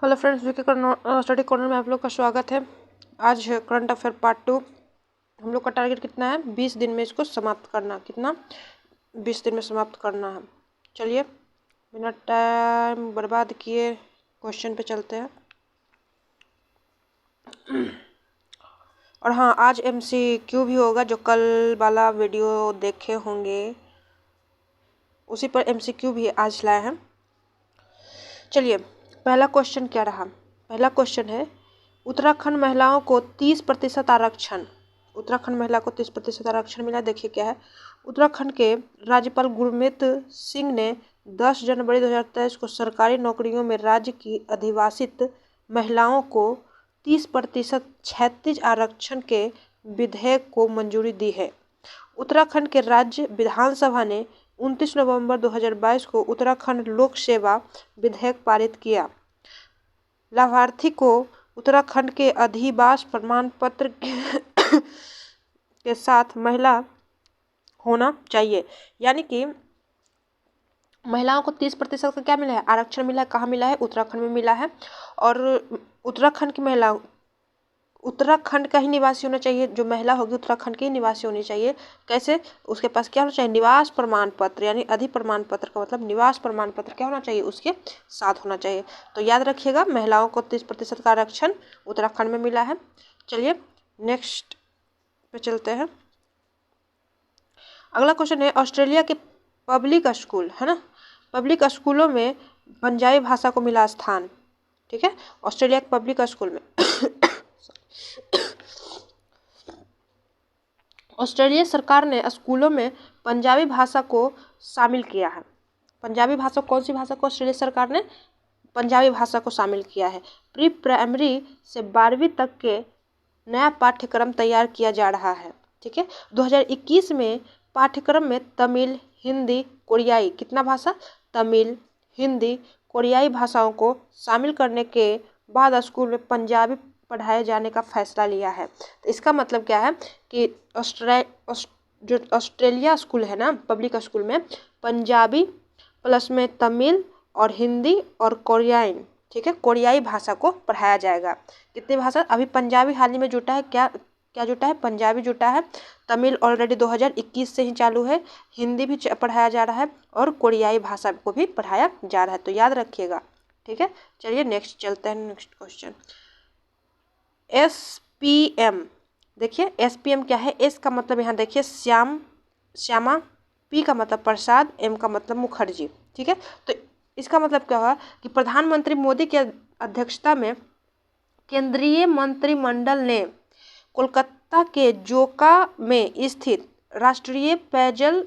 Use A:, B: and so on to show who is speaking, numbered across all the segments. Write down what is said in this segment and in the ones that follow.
A: Hello friends, VK study corner में आप लोग का स्वागत है। आज है करंट अफेयर पार्ट 2। हम लोग का टारगेट कितना है? 20 दिन में इसको समाप्त करना। कितना? 20 दिन में समाप्त करना है। चलिए बिना टाइम बर्बाद किए क्वेश्चन पे चलते हैं। और हाँ, आज MCQ भी होगा। जो कल वाला वीडियो देखे होंगे उसी पर MCQ भी आज लाए हैं। चलिए, पहला क्वेश्चन क्या रहा? पहला क्वेश्चन है, उत्तराखंड महिलाओं को 30% आरक्षण। उत्तराखंड महिला को 30% आरक्षण मिला। देखिए क्या है। उत्तराखंड के राज्यपाल गुरमीत सिंह ने 10 जनवरी 2023 को सरकारी नौकरियों में राज्य की अधिवासित महिलाओं को 30% क्षैतिज आरक्षण के विधेयक को मंजूरी दी है। उत्तराखंड के राज्य विधानसभा ने 29 नवंबर 2022 को उत्तराखंड लोक सेवा विधेयक पारित किया। लाभार्थी को उत्तराखंड के अधिवास प्रमाण पत्र के साथ महिला होना चाहिए। यानी कि महिलाओं को 30% का क्या मिला है? आरक्षण मिला है। कहाँ मिला है? उत्तराखंड में मिला है। और उत्तराखंड की महिला उत्तराखंड का ही निवासी होना चाहिए। जो महिला होगी उत्तराखंड की ही निवासी होनी चाहिए। कैसे? उसके पास क्या होना चाहिए? निवास प्रमाण पत्र, यानी अधि प्रमाण पत्र का मतलब निवास प्रमाण पत्र क्या होना चाहिए? उसके साथ होना चाहिए। तो याद रखिएगा, महिलाओं को 30% का आरक्षण उत्तराखंड में मिला है। चलिए नेक्स्ट पे चलते हैं। अगला क्वेश्चन है, ऑस्ट्रेलिया के पब्लिक स्कूल है ना, पब्लिक स्कूलों में पंजाबी भाषा को मिला स्थान। ठीक है, ऑस्ट्रेलिया के पब्लिक स्कूल में ऑस्ट्रेलिया सरकार ने स्कूलों में पंजाबी भाषा को शामिल किया है। पंजाबी भाषा, कौन सी भाषा को ऑस्ट्रेलिया सरकार ने? पंजाबी भाषा को शामिल किया है। प्री प्राइमरी से 12वीं तक के नया पाठ्यक्रम तैयार किया जा रहा है। ठीक है, 2021 में पाठ्यक्रम में तमिल, हिंदी, कोरियाई, कितना भाषा? तमिल, हिंदी, कोरियाई भाषाओं को शामिल करने के बाद स्कूल में पंजाबी पढ़ाए जाने का फैसला लिया है। तो इसका मतलब क्या है कि जो ऑस्ट्रेलिया स्कूल है ना, पब्लिक स्कूल में पंजाबी प्लस में तमिल और हिंदी और कोरियाई, ठीक है, कोरियाई भाषा को पढ़ाया जाएगा। कितनी भाषा? अभी पंजाबी हाल ही में जुटा है। क्या जुटा है? पंजाबी जुटा है। तमिल ऑलरेडी 2021 से ही चालू है। हिंदी भी पढ़ाया जा रहा है और कोरियाई भाषा को भी पढ़ाया जा रहा है। तो याद रखिएगा। ठीक है, चलिए नेक्स्ट चलते हैं। Next question, SPM। देखिए SPM क्या है? एस का मतलब यहाँ देखिए श्यामा, पी का मतलब प्रसाद, एम का मतलब मुखर्जी। ठीक है, तो इसका मतलब क्या हुआ कि प्रधानमंत्री मोदी की अध्यक्षता में केंद्रीय मंत्रिमंडल ने कोलकाता के जोका में स्थित राष्ट्रीय पेयजल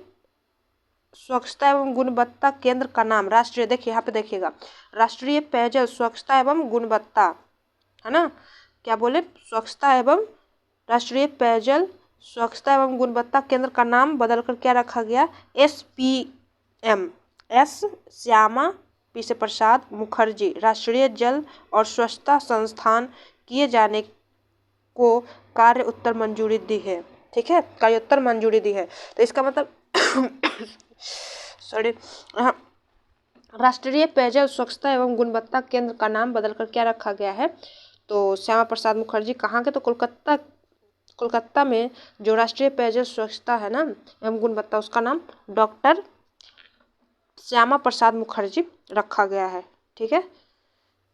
A: स्वच्छता एवं गुणवत्ता केंद्र का नाम राष्ट्रीय, देखिए यहाँ पे देखिएगा, राष्ट्रीय पेयजल स्वच्छता एवं गुणवत्ता, है ना, क्या बोले? स्वच्छता एवं राष्ट्रीय पेयजल स्वच्छता एवं गुणवत्ता केंद्र का नाम बदलकर क्या रखा गया? SPM। एस श्यामा, पी से प्रसाद, मुखर्जी राष्ट्रीय जल और स्वच्छता संस्थान किए जाने को कार्य उत्तर मंजूरी दी है। ठीक है, कार्योत्तर मंजूरी दी है। तो इसका मतलब सॉरी, राष्ट्रीय पेयजल स्वच्छता एवं गुणवत्ता केंद्र का नाम बदलकर क्या रखा गया है? तो श्यामा प्रसाद मुखर्जी कहाँ के? तो कोलकाता में जो राष्ट्रीय पेयजल स्वच्छता है ना एवं गुणवत्ता, उसका नाम डॉक्टर श्यामा प्रसाद मुखर्जी रखा गया है। ठीक है,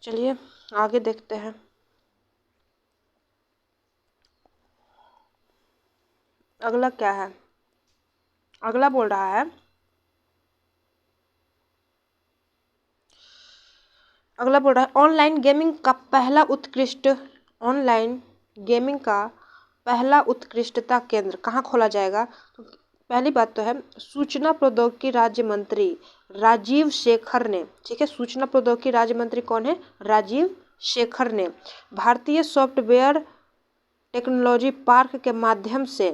A: चलिए आगे देखते हैं। अगला क्या है? अगला बोल रहा है, ऑनलाइन गेमिंग का पहला उत्कृष्टता केंद्र कहाँ खोला जाएगा? तो पहली बात तो है, सूचना प्रौद्योगिकी राज्य मंत्री राजीव शेखर ने, ठीक है, सूचना प्रौद्योगिकी राज्य मंत्री कौन है? राजीव शेखर ने भारतीय सॉफ्टवेयर टेक्नोलॉजी पार्क के माध्यम से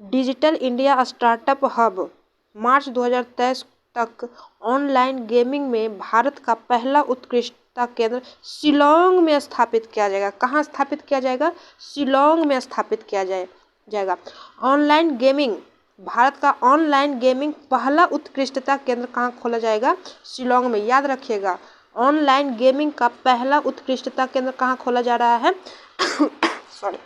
A: डिजिटल इंडिया स्टार्टअप हब मार्च 2023 तक ऑनलाइन गेमिंग में भारत का पहला उत्कृष्टता केंद्र शिलोंग में स्थापित किया जाएगा। कहाँ स्थापित किया जाएगा? शिलोंग में स्थापित किया जाएगा। ऑनलाइन गेमिंग, भारत का ऑनलाइन गेमिंग पहला उत्कृष्टता केंद्र कहाँ खोला जाएगा? शिलोंग में। याद रखिएगा, ऑनलाइन गेमिंग का पहला उत्कृष्टता केंद्र कहाँ खोला जा रहा है? सॉरी,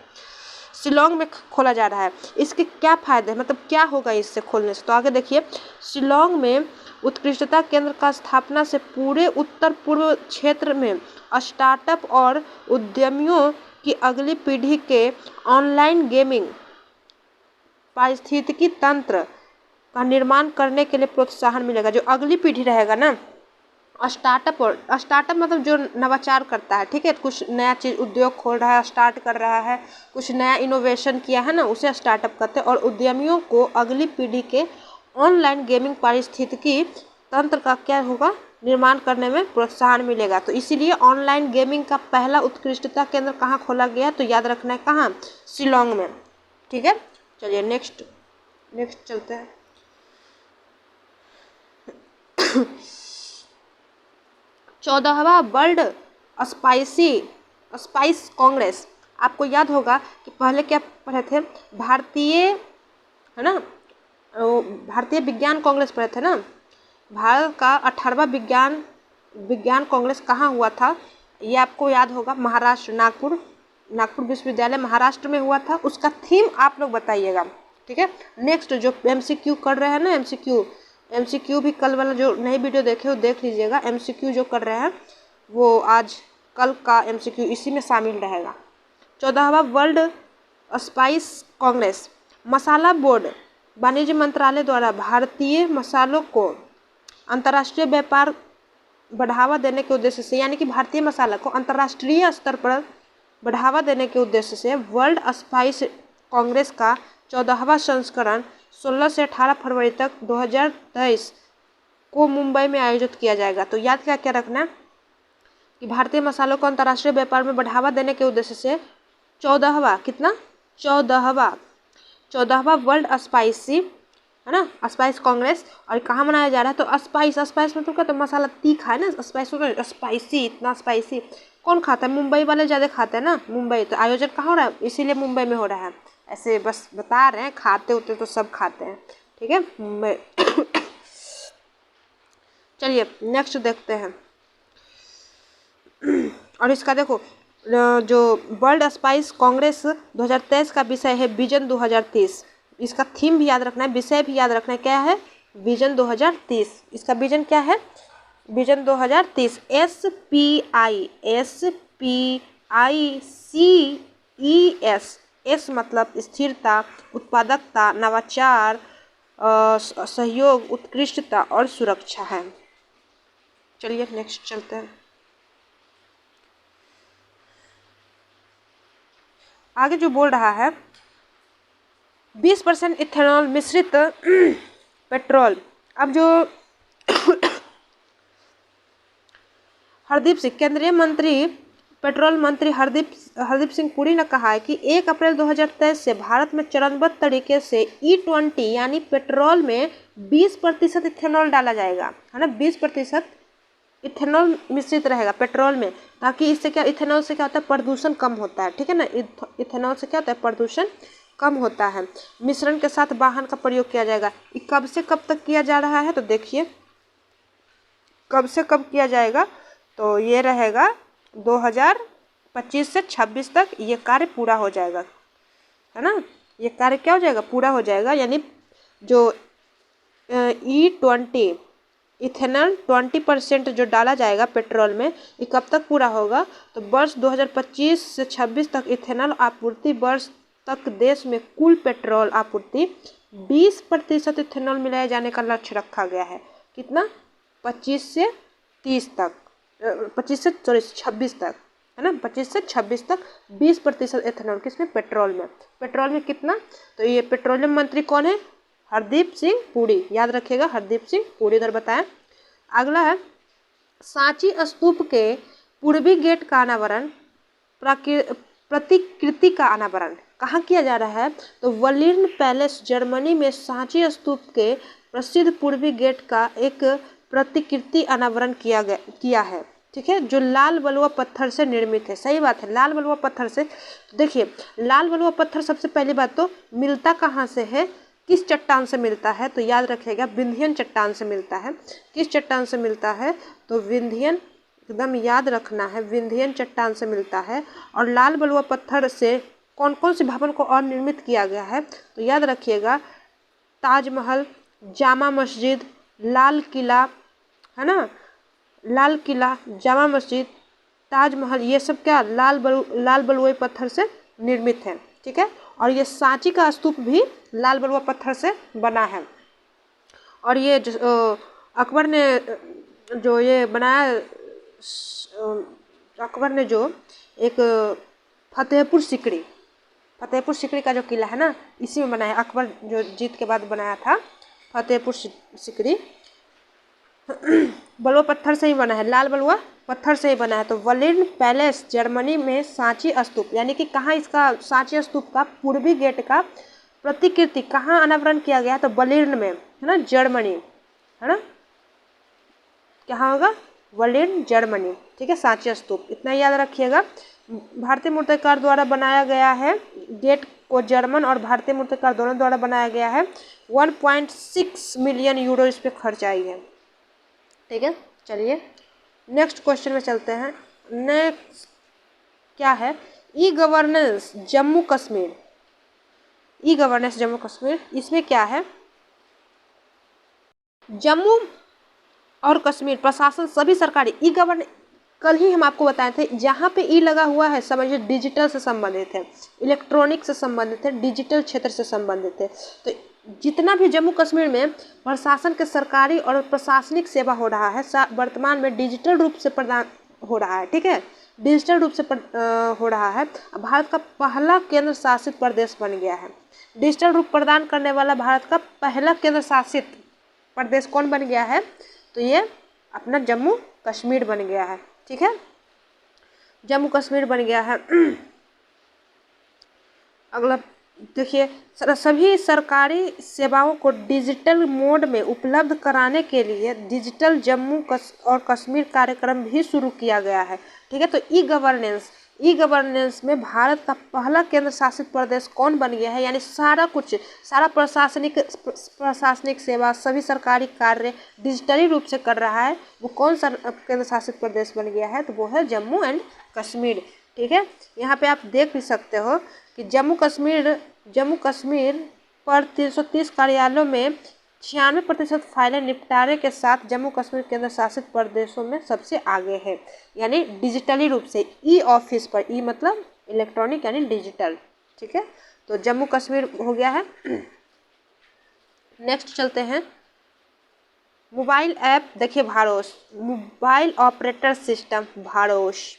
A: शिलोंग में खोला जा रहा है। इसके क्या फायदे हैं, मतलब क्या होगा इससे खोलने से? तो आगे देखिए, शिलोंग में उत्कृष्टता केंद्र का स्थापना से पूरे उत्तर पूर्व क्षेत्र में स्टार्टअप और उद्यमियों की अगली पीढ़ी के ऑनलाइन गेमिंग पारिस्थितिकी तंत्र का निर्माण करने के लिए प्रोत्साहन मिलेगा। जो अगली पीढ़ी रहेगा ना, स्टार्टअप मतलब जो नवाचार करता है, ठीक है, कुछ नया चीज़ उद्योग खोल रहा है, स्टार्ट कर रहा है, कुछ नया इनोवेशन किया है ना, उसे स्टार्टअप करते हैं। और उद्यमियों को अगली पीढ़ी के ऑनलाइन गेमिंग पारिस्थितिकी तंत्र का क्या होगा, निर्माण करने में प्रोत्साहन मिलेगा। तो इसीलिए ऑनलाइन गेमिंग का पहला उत्कृष्टता केंद्र कहाँ खोला गया है? तो याद रखना है कहाँ, शिलोंग में। ठीक है, चलिए नेक्स्ट चलते हैं। 14वां वर्ल्ड स्पाइस कांग्रेस। आपको याद होगा कि पहले क्या पढ़े थे, भारतीय, है ना, भारतीय विज्ञान कांग्रेस पढ़े थे ना। भारत का 18वां विज्ञान कांग्रेस कहाँ हुआ था? ये आपको याद होगा, महाराष्ट्र, नागपुर विश्वविद्यालय महाराष्ट्र में हुआ था। उसका थीम आप लोग बताइएगा। ठीक है, नेक्स्ट जो MCQ कर रहे हैं ना, MCQ भी कल वाला जो नई वीडियो देखे वो देख लीजिएगा। MCQ जो कर रहे हैं वो आज कल का MCQ इसी में शामिल रहेगा। 14वां वर्ल्ड स्पाइस कांग्रेस। मसाला बोर्ड, वाणिज्य मंत्रालय द्वारा भारतीय मसालों को अंतर्राष्ट्रीय व्यापार बढ़ावा देने के उद्देश्य से, यानी कि भारतीय मसाला को अंतर्राष्ट्रीय स्तर पर बढ़ावा देने के उद्देश्य से वर्ल्ड स्पाइस कांग्रेस का 14वां संस्करण 16 से 18 फरवरी तक 2023 को मुंबई में आयोजित किया जाएगा। तो याद क्या रखना है कि भारतीय मसालों को अंतर्राष्ट्रीय व्यापार में बढ़ावा देने के उद्देश्य से 14वां वर्ल्ड स्पाइसी, है ना, स्पाइस कांग्रेस। और कहाँ मनाया जा रहा है? तो स्पाइस मतलब क्या, तो मसाला तीखा है ना, स्पाइसी, इतना स्पाइसी कौन खाता है? मुंबई वाले ज़्यादा खाते हैं ना, मुंबई। तो आयोजन कहाँ हो रहा है? इसीलिए मुंबई में हो रहा है। ऐसे बस बता रहे हैं, खाते होते तो सब खाते हैं। ठीक है, मुंबई। चलिए नेक्स्ट देखते हैं। और इसका देखो, जो वर्ल्ड स्पाइस कांग्रेस 2023 का विषय है विजन 2030। इसका थीम भी याद रखना है, विषय भी याद रखना है। क्या है? विजन 2030। इसका विजन क्या है? विजन 2030। SPICES। एस मतलब स्थिरता, उत्पादकता, नवाचार, सहयोग, उत्कृष्टता और सुरक्षा है। चलिए नेक्स्ट चलते हैं। आगे जो बोल रहा है 20% इथेनॉल मिश्रित पेट्रोल। अब जो हरदीप सिंह, केंद्रीय मंत्री, पेट्रोल मंत्री हरदीप सिंह पुरी ने कहा है कि 1 अप्रैल 2023 से भारत में चरणबद्ध तरीके से E20 यानी पेट्रोल में 20% इथेनॉल डाला जाएगा, है ना। 20% इथेनॉल मिश्रित रहेगा पेट्रोल में, ताकि इससे क्या, इथेनॉल से क्या होता है, प्रदूषण कम होता है। ठीक है ना, इथेनॉल से क्या होता है, प्रदूषण कम होता है। मिश्रण के साथ वाहन का प्रयोग किया जाएगा। ये कब से कब तक किया जा रहा है? तो देखिए कब से कब किया जाएगा, तो ये रहेगा 2025 से 26 तक ये कार्य पूरा हो जाएगा, है ना। ये कार्य क्या हो जाएगा, पूरा हो जाएगा। यानी जो E20 इथेनॉल 20% जो डाला जाएगा पेट्रोल में, ये कब तक पूरा होगा? तो वर्ष 2025 से 26 तक इथेनॉल आपूर्ति वर्ष तक देश में कुल पेट्रोल आपूर्ति 20% इथेनॉल मिलाए जाने का लक्ष्य रखा गया है। कितना? 25 से 26 तक, है ना। 25 से 26 तक 20% इथेनॉल किसमें? पेट्रोल में। पेट्रोल में कितना? तो ये पेट्रोलियम मंत्री कौन है? हरदीप सिंह पुरी। याद रखिएगा, हरदीप सिंह पुरी इधर बताएं। अगला है सांची स्तूप के पूर्वी गेट का अनावरण, प्रतिकृति का अनावरण कहाँ किया जा रहा है? तो वलिर्न पैलेस जर्मनी में सांची स्तूप के प्रसिद्ध पूर्वी गेट का एक प्रतिकृति अनावरण किया है। ठीक है, जो लाल बलुआ पत्थर से निर्मित है। सही बात है, लाल बलुआ पत्थर से। देखिए लाल बलुआ पत्थर सबसे पहली बात तो मिलता कहाँ से है, किस चट्टान से मिलता है? तो याद रखिएगा विंध्यन चट्टान से मिलता है। किस चट्टान से मिलता है? तो विंध्यन एकदम याद रखना है, विंध्यन चट्टान से मिलता है। और लाल बलुआ पत्थर से कौन कौन से भवन को और निर्मित किया गया है, तो याद रखिएगा ताजमहल, जामा मस्जिद, लाल किला, है ना, लाल किला, जामा मस्जिद, ताजमहल, ये सब क्या लाल बलुए पत्थर से निर्मित है। ठीक है, और ये सांची का स्तूप भी लाल बलुआ पत्थर से बना है। और ये अकबर ने जो ये बनाया, अकबर ने जो एक फतेहपुर सिकरी का जो किला है ना, इसी में बना है। अकबर जो जीत के बाद बनाया था फतेहपुर सिकरी, बलुआ पत्थर से ही बना है, लाल बलुआ पत्थर से ही बना है। तो बर्लिन पैलेस जर्मनी में सांची स्तूप, यानी कि कहाँ इसका सांची स्तूप का पूर्वी गेट का प्रतिकृति कहाँ अनावरण किया गया है, तो बर्लिन में, है ना, जर्मनी, है ना, कहाँ होगा, बर्लिन जर्मनी। ठीक है, सांची स्तूप, इतना याद रखिएगा। भारतीय मूर्तिकार द्वारा बनाया गया है, गेट को जर्मन और भारतीय मूर्तिकार दोनों द्वारा बनाया गया है। 1.6 मिलियन यूरो इस पर खर्च आई है। ठीक है, चलिए नेक्स्ट क्वेश्चन में चलते हैं। नेक्स्ट क्या है, e governance Jammu Kashmir, e governance Jammu Kashmir, इसमें क्या है, जम्मू और कश्मीर प्रशासन सभी सरकारी ई गवर्नेंस, कल ही हम आपको बताए थे, जहाँ पे ई लगा हुआ है समझिए डिजिटल से संबंधित है, इलेक्ट्रॉनिक से संबंधित है, डिजिटल क्षेत्र से संबंधित है। तो जितना भी जम्मू कश्मीर में प्रशासन के सरकारी और प्रशासनिक सेवा हो रहा है, वर्तमान में डिजिटल रूप से प्रदान हो रहा है। ठीक है, डिजिटल रूप से हो रहा है। भारत का पहला केंद्र शासित प्रदेश बन गया है। डिजिटल रूप प्रदान करने वाला भारत का पहला केंद्र शासित प्रदेश कौन बन गया है, तो ये अपना जम्मू कश्मीर बन गया है। ठीक है, जम्मू कश्मीर बन गया है। अगला देखिए, सभी सरकारी सेवाओं को डिजिटल मोड में उपलब्ध कराने के लिए डिजिटल जम्मू और कश्मीर कार्यक्रम भी शुरू किया गया है। ठीक है, तो ई गवर्नेंस में भारत का पहला केंद्र शासित प्रदेश कौन बन गया है, यानी सारा कुछ, सारा प्रशासनिक सेवा, सभी सरकारी कार्य डिजिटली रूप से कर रहा है, वो कौन सा केंद्र शासित प्रदेश बन गया है, तो वो है जम्मू एंड कश्मीर। ठीक है, यहाँ पे आप देख भी सकते हो कि जम्मू कश्मीर पर 330 कार्यालयों में 96% फाइलें निपटारे के साथ जम्मू कश्मीर केंद्र शासित प्रदेशों में सबसे आगे है, यानी डिजिटली रूप से। ई ऑफिस पर, ई मतलब इलेक्ट्रॉनिक यानी डिजिटल। ठीक है, तो जम्मू कश्मीर हो गया है। नेक्स्ट चलते हैं, मोबाइल ऐप देखिए, BharOS, mobile operator system, BharOS,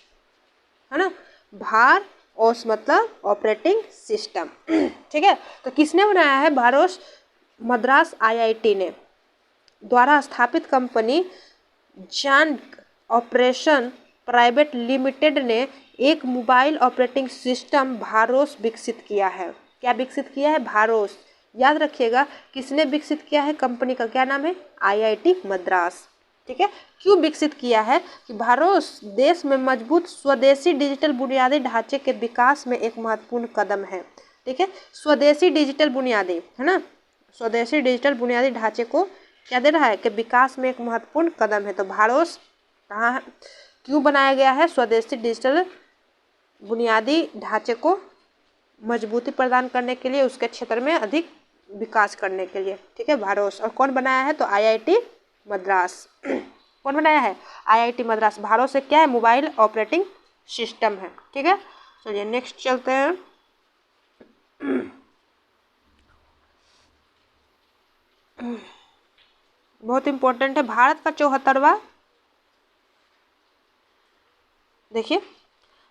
A: है ना, भार ओस मतलब ऑपरेटिंग सिस्टम। ठीक है, तो किसने बनाया है, भारोस मद्रास आईआईटी ने द्वारा स्थापित company Jain operation private limited ने एक मोबाइल ऑपरेटिंग सिस्टम भारोस विकसित किया है। क्या विकसित किया है, भारोस, याद रखिएगा किसने विकसित किया है, कंपनी का क्या नाम है, आईआईटी मद्रास। ठीक है, क्यों विकसित किया है, कि भारोस देश में मजबूत स्वदेशी डिजिटल बुनियादी ढांचे के विकास में एक महत्वपूर्ण कदम है। ठीक है, स्वदेशी डिजिटल बुनियादी, है ना, स्वदेशी डिजिटल बुनियादी ढांचे को क्या दे रहा है, कि विकास में एक महत्वपूर्ण कदम है। तो भारोस कहाँ है, क्यों बनाया गया है, स्वदेशी डिजिटल बुनियादी ढांचे को मजबूती प्रदान करने के लिए, उसके क्षेत्र में अधिक विकास करने के लिए। ठीक है, भारोस, और कौन बनाया है, तो आईआईटी मद्रास। कौन बनाया है, आईआईटी मद्रास। भारोस से क्या है, मोबाइल ऑपरेटिंग सिस्टम है। ठीक है, चलिए नेक्स्ट चलते हैं। बहुत इंपॉर्टेंट है, भारत का 74वां, देखिए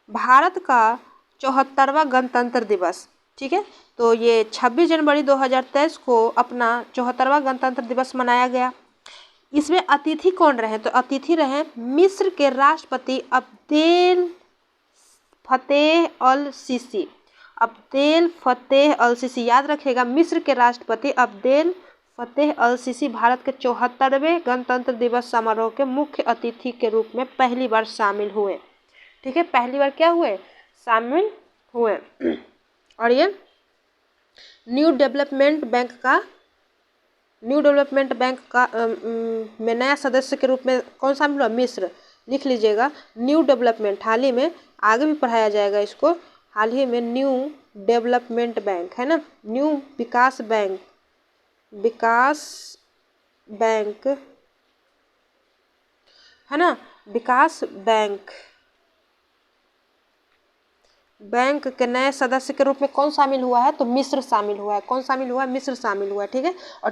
A: भारत का 74वां गणतंत्र दिवस। ठीक है, तो ये 26 जनवरी 2023 को अपना 74वां गणतंत्र दिवस मनाया गया। इसमें अतिथि कौन रहे, तो अतिथि रहे मिस्र के राष्ट्रपति अब्देल फतेह अल सीसी। अब्देल फतेह अल सीसी, याद रखिएगा, मिस्र के राष्ट्रपति अब्देल फतेह अल सीसी भारत के 74वें गणतंत्र दिवस समारोह के मुख्य अतिथि के रूप में पहली बार शामिल हुए। ठीक है, पहली बार क्या हुए, शामिल हुए। और ये न्यू डेवलपमेंट बैंक का में नया सदस्य के रूप में कौन शामिल हुआ, मिस्र। लिख लीजिएगा। न्यू डेवलपमेंट, हाल ही में, आगे भी पढ़ाया जाएगा इसको, हाल ही में न्यू डेवलपमेंट बैंक है ना, न्यू विकास बैंक, विकास बैंक है ना, विकास बैंक, बैंक के नए सदस्य के रूप में कौन शामिल हुआ है? तो मिस्र शामिल हुआ है। कौन शामिल हुआ है? मिस्र शामिल हुआ है। ठीक है। और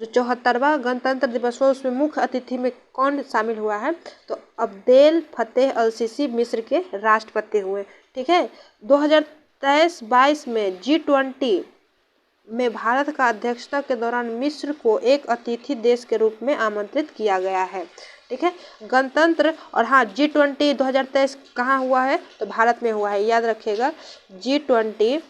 A: 74वां गणतंत्र दिवस हुआ उसमें मुख्य अतिथि में कौन शामिल हुआ है? तो अब्देल फतेह अल सीसी मिस्र के राष्ट्रपति हुए। ठीक है। 2023-22 में G20 में भारत का अध्यक्षता के दौरान मिस्र को एक अतिथि देश के रूप में आमंत्रित किया गया है। ठीक है। गणतंत्र और हाँ, G20 2023 कहाँ हुआ है? तो भारत में हुआ है, याद रखिएगा। G20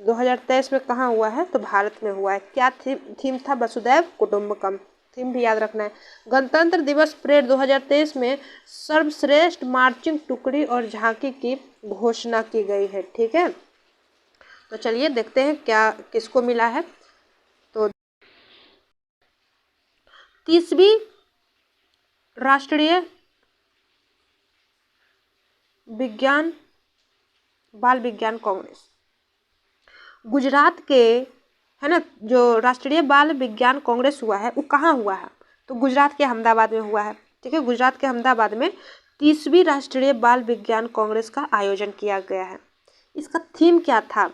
A: 2023 में कहाँ हुआ है? तो भारत में हुआ है। क्या थीम था? वसुधैव कुटुंबकम, थीम भी याद रखना है। गणतंत्र दिवस परेड 2023 में सर्वश्रेष्ठ मार्चिंग टुकड़ी और झांकी की घोषणा की गई है। ठीक है। तो चलिए देखते हैं क्या किसको मिला है। तो 30वीं राष्ट्रीय बाल विज्ञान कांग्रेस गुजरात के है ना, जो राष्ट्रीय बाल विज्ञान कांग्रेस हुआ है वो कहाँ हुआ है? तो गुजरात के अहमदाबाद में हुआ है। ठीक है। गुजरात के अहमदाबाद में 30वीं राष्ट्रीय बाल विज्ञान कांग्रेस का आयोजन किया गया है। इसका थीम क्या था?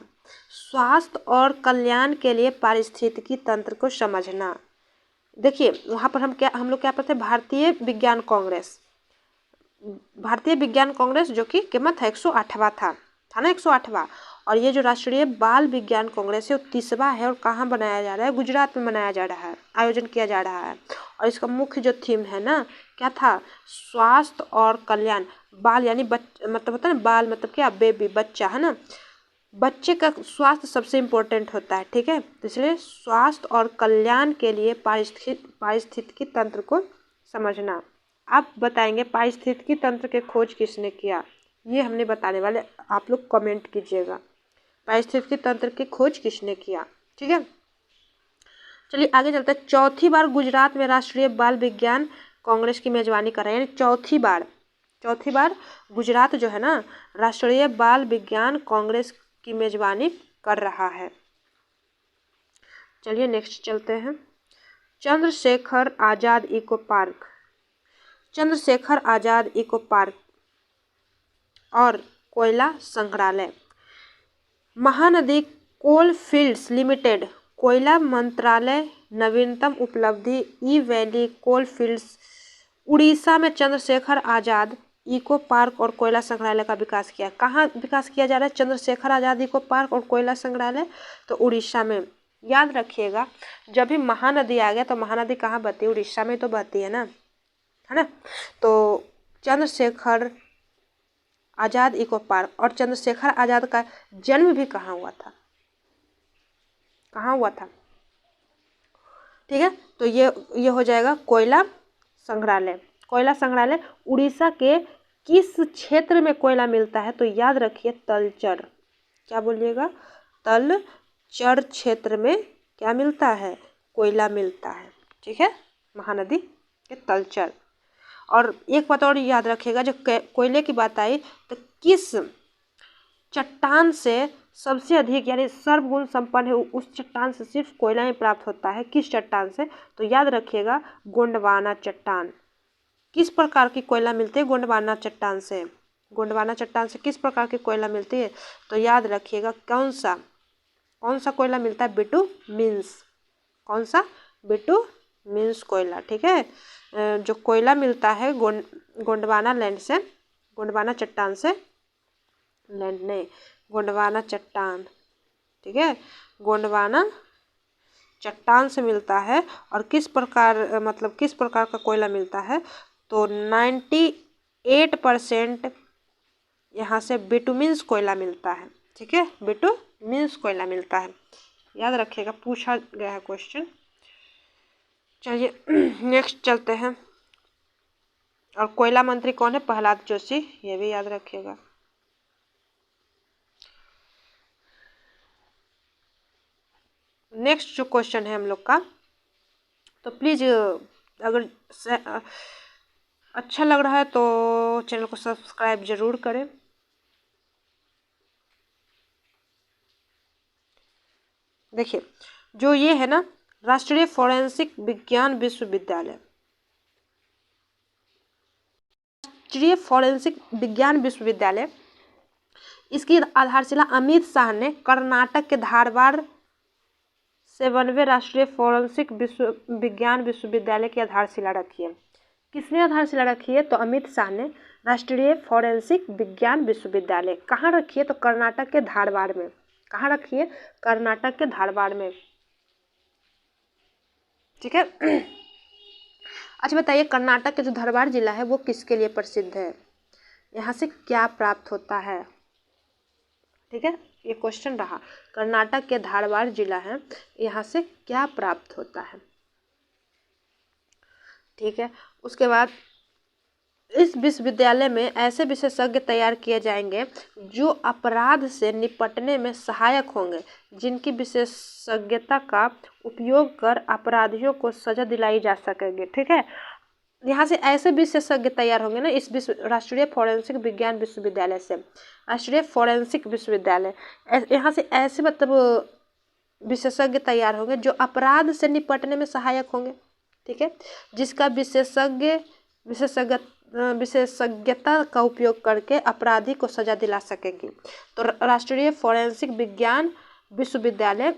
A: स्वास्थ्य और कल्याण के लिए पारिस्थितिकी तंत्र को समझना। देखिए वहाँ पर हम लोग क्या पढ़ते हैं? भारतीय विज्ञान कांग्रेस, भारतीय विज्ञान कांग्रेस जो कि कीमत है 108वां था ना, 108वां। और ये जो राष्ट्रीय बाल विज्ञान कांग्रेस है वो 30वां है। और कहाँ बनाया जा रहा है? गुजरात में मनाया जा रहा है, आयोजन किया जा रहा है। और इसका मुख्य जो थीम है ना, क्या था? स्वास्थ्य और कल्याण। बाल यानी मतलब होता है ना, बाल मतलब क्या? बेबी, बच्चा है ना, बच्चे का स्वास्थ्य सबसे इम्पोर्टेंट होता है। ठीक है। तो इसलिए स्वास्थ्य और कल्याण के लिए पारिस्थितिकी तंत्र को समझना। आप बताएंगे पारिस्थितिकी तंत्र के खोज किसने किया? ये हमने बताने वाले, आप लोग कमेंट कीजिएगा। पारिस्थितिकी तंत्र की खोज किसने किया? ठीक है। चलिए आगे चलते हैं। चौथी बार गुजरात में राष्ट्रीय बाल विज्ञान कांग्रेस की मेजबानी कर रहे हैं, यानी चौथी बार गुजरात जो है ना, राष्ट्रीय बाल विज्ञान कांग्रेस की मेजबानी कर रहा है। चलिए नेक्स्ट चलते हैं। Chandrashekhar Azad eco park, Chandrashekhar Azad eco park और कोयला संग्रहालय, महानदी कोल फील्ड्स लिमिटेड, कोयला मंत्रालय, नवीनतम उपलब्धि ई वैली कोल फील्ड्स। उड़ीसा में चंद्रशेखर आजाद इको पार्क और कोयला संग्रहालय का विकास किया। कहाँ विकास किया जा रहा है? चंद्रशेखर आजाद इको पार्क और कोयला संग्रहालय, तो उड़ीसा में। याद रखिएगा, जब भी महानदी आ गया तो महानदी कहाँ बहती है? उड़ीसा में तो बहती है ना, है ना। तो चंद्रशेखर आजाद इको पार्क, और चंद्रशेखर आजाद का जन्म भी कहाँ हुआ था? कहाँ हुआ था? ठीक है। तो ये हो जाएगा कोयला संग्रहालय। कोयला संग्रहालय उड़ीसा के किस क्षेत्र में कोयला मिलता है? तो याद रखिए तलचर। क्या बोलिएगा? तलचर क्षेत्र में क्या मिलता है? कोयला मिलता है। ठीक है। महानदी के तलचर। और एक बात और याद रखिएगा, जब कोयले की बात आई तो किस चट्टान से सबसे अधिक यानी सर्वगुण संपन्न है, उस चट्टान से सिर्फ कोयला ही प्राप्त होता है। किस चट्टान से? तो याद रखिएगा गोंडवाना चट्टान। किस प्रकार की कोयला मिलती है गोंडवाना चट्टान से? गोंडवाना चट्टान से किस प्रकार की कोयला मिलती है? तो याद रखिएगा कौन सा कोयला मिलता है? बिटुमिन्स। कौन सा? बिटुमिन्स कोयला। ठीक है। जो कोयला मिलता है गोंडवाना लैंड से, गोंडवाना चट्टान से, लैंड नहीं, गोंडवाना चट्टान। ठीक है। गोंडवाना चट्टान से मिलता है। और किस प्रकार मतलब किस प्रकार का कोयला मिलता है? तो 98% यहाँ से बिटुमिन्स कोयला मिलता है। ठीक है। बिटुमिन्स कोयला मिलता है, याद रखिएगा, पूछा गया है क्वेश्चन। चलिए नेक्स्ट चलते हैं। और कोयला मंत्री कौन है? प्रहलाद जोशी, ये भी याद रखिएगा। नेक्स्ट जो क्वेश्चन है हम लोग का, तो प्लीज़ अगर अच्छा लग रहा है तो चैनल को सब्सक्राइब जरूर करें। देखिए जो ये है ना, राष्ट्रीय फोरेंसिक विज्ञान विश्वविद्यालय, राष्ट्रीय फोरेंसिक विज्ञान विश्वविद्यालय, इसकी आधारशिला अमित शाह ने कर्नाटक के धारवाड़ 7वें राष्ट्रीय फोरेंसिक विज्ञान विश्वविद्यालय की आधारशिला रखी है। किसने आधारशिला रखी है? तो अमित शाह ने राष्ट्रीय फोरेंसिक विज्ञान विश्वविद्यालय कहाँ रखी है? तो कर्नाटक के धारवाड़ में। कहाँ रखी है? कर्नाटक के धारवाड़ में। ठीक है। अच्छा बताइए, कर्नाटक का जो धारवाड़ जिला है वो किसके लिए प्रसिद्ध है? यहाँ से क्या प्राप्त होता है? ठीक है, ये क्वेश्चन रहा। कर्नाटक के धारवाड़ जिला है, यहाँ से क्या प्राप्त होता है? ठीक है, उसके बाद इस विश्वविद्यालय में ऐसे विशेषज्ञ तैयार किए जाएंगे जो अपराध से निपटने में सहायक होंगे, जिनकी विशेषज्ञता का उपयोग कर अपराधियों को सजा दिलाई जा सकेगी। ठीक है, यहाँ से ऐसे विशेषज्ञ तैयार होंगे ना इस राष्ट्रीय फोरेंसिक विज्ञान विश्वविद्यालय से। राष्ट्रीय फोरेंसिक विश्वविद्यालय, यहाँ से ऐसे मतलब विशेषज्ञ तैयार होंगे जो अपराध से निपटने में सहायक होंगे। ठीक है, जिसका विशेषज्ञता का उपयोग करके अपराधी को सजा दिला सकेंगी। तो राष्ट्रीय फोरेंसिक विज्ञान विश्वविद्यालय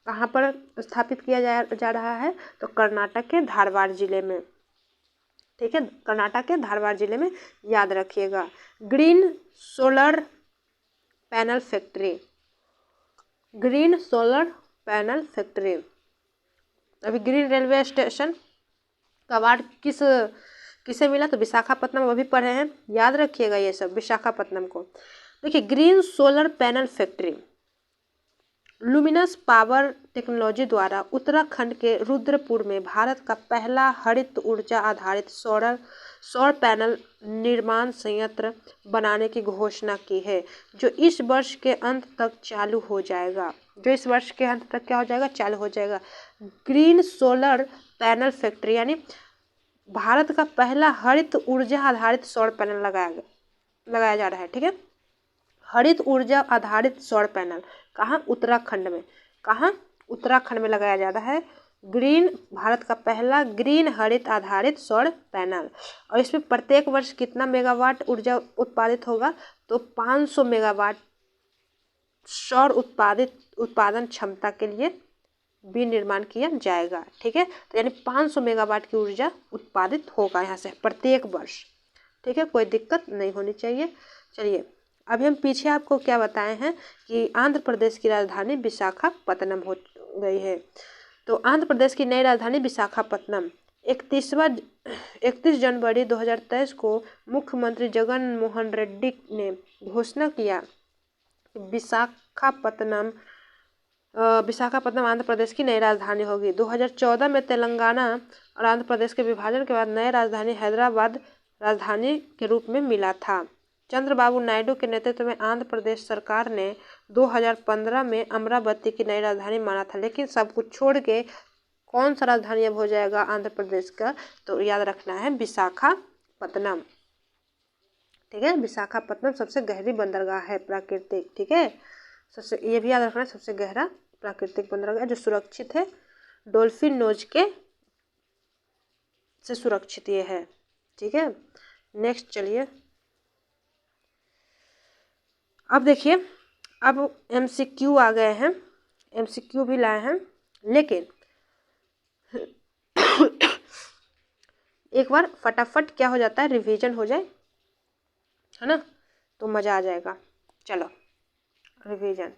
A: कहाँ पर स्थापित किया जा रहा है? तो कर्नाटक के धारवाड़ जिले में। ठीक है, कर्नाटक के धारवाड़ जिले में, याद रखिएगा। Green solar panel factory, green solar panel factory. अभी ग्रीन रेलवे स्टेशन का अवार्ड किसे मिला? तो विशाखापट्टनम, अभी पढ़े हैं, याद रखिएगा ये सब, विशाखापट्टनम को। देखिए green solar panel factory luminous power technology द्वारा उत्तराखंड के रुद्रपुर में भारत का पहला हरित ऊर्जा आधारित सौर पैनल निर्माण संयंत्र बनाने की घोषणा की है, जो इस वर्ष के अंत तक चालू हो जाएगा। जो इस वर्ष के अंत तक क्या हो जाएगा? चालू हो जाएगा। ग्रीन सोलर पैनल फैक्ट्री यानी भारत का पहला हरित ऊर्जा आधारित सौर पैनल लगाया जा रहा है। ठीक है, हरित ऊर्जा आधारित सौर पैनल कहाँ? उत्तराखंड में। कहाँ? उत्तराखंड में लगाया जा रहा है। भारत का पहला ग्रीन हरित आधारित सौर पैनल। और इसमें प्रत्येक वर्ष कितना मेगावाट ऊर्जा उत्पादित होगा? तो 500 मेगावाट सौर उत्पादन क्षमता के लिए भी निर्माण किया जाएगा। ठीक है, तो यानी 500 मेगावाट की ऊर्जा उत्पादित होगा यहाँ से प्रत्येक वर्ष। ठीक है, कोई दिक्कत नहीं होनी चाहिए। चलिए अभी हम पीछे आपको क्या बताए हैं कि आंध्र प्रदेश की राजधानी विशाखापत्तनम हो गई है। तो आंध्र प्रदेश की नई राजधानी विशाखापत्तनम 31 जनवरी 2023 को मुख्यमंत्री जगन मोहन रेड्डी ने घोषणा किया विशाखापत्तनम आंध्र प्रदेश की नई राजधानी होगी। 2014 में तेलंगाना और आंध्र प्रदेश के विभाजन के बाद नई राजधानी हैदराबाद राजधानी के रूप में मिला था। चंद्रबाबू नायडू के नेतृत्व में आंध्र प्रदेश सरकार ने 2015 में अमरावती की नई राजधानी माना था, लेकिन सब कुछ छोड़ के कौन सा राजधानी अब हो जाएगा आंध्र प्रदेश का? तो याद रखना है विशाखापत्तनम। ठीक है, विशाखापत्तनम सबसे गहरी बंदरगाह है प्राकृतिक। ठीक है, सबसे ये भी याद रखना है, सबसे गहरा प्राकृतिक बंदरगाह जो सुरक्षित है, डॉल्फिन नोज के से सुरक्षित ये है। ठीक है, नेक्स्ट चलिए अब देखिए, अब MCQ आ गए हैं, MCQ भी लाए हैं, लेकिन एक बार फटाफट क्या हो जाता है, रिवीजन हो जाए, है ना, तो मज़ा आ जाएगा। चलो रिवीजन,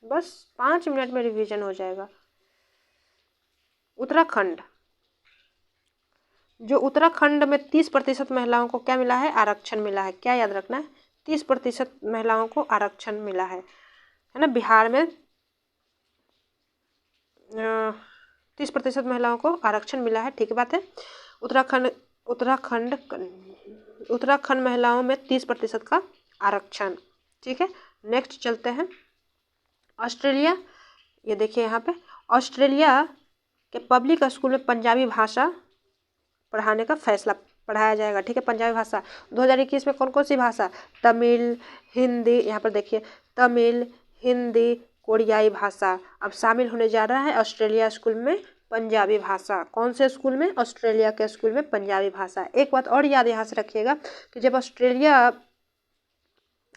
A: बस 5 मिनट में रिवीजन हो जाएगा। उत्तराखंड, जो उत्तराखंड में 30% महिलाओं को क्या मिला है? आरक्षण मिला है। क्या याद रखना है? 30% महिलाओं को आरक्षण मिला है ना। बिहार में 30% महिलाओं को आरक्षण मिला है, ठीक बात है। उत्तराखंड महिलाओं में 30% का आरक्षण। ठीक है, नेक्स्ट चलते हैं। ऑस्ट्रेलिया, ये देखिए यहाँ पे, ऑस्ट्रेलिया के पब्लिक स्कूल में पंजाबी भाषा पढ़ाने का फैसला, पढ़ाया जाएगा। ठीक है, पंजाबी भाषा 2021 में कौन कौन सी भाषा, तमिल, हिंदी, यहाँ पर देखिए तमिल, हिंदी, कोरियाई भाषा अब शामिल होने जा रहा है ऑस्ट्रेलिया स्कूल में पंजाबी भाषा। कौन से स्कूल में, ऑस्ट्रेलिया के स्कूल में पंजाबी भाषा। एक बात और याद यहाँ से रखिएगा कि जब ऑस्ट्रेलिया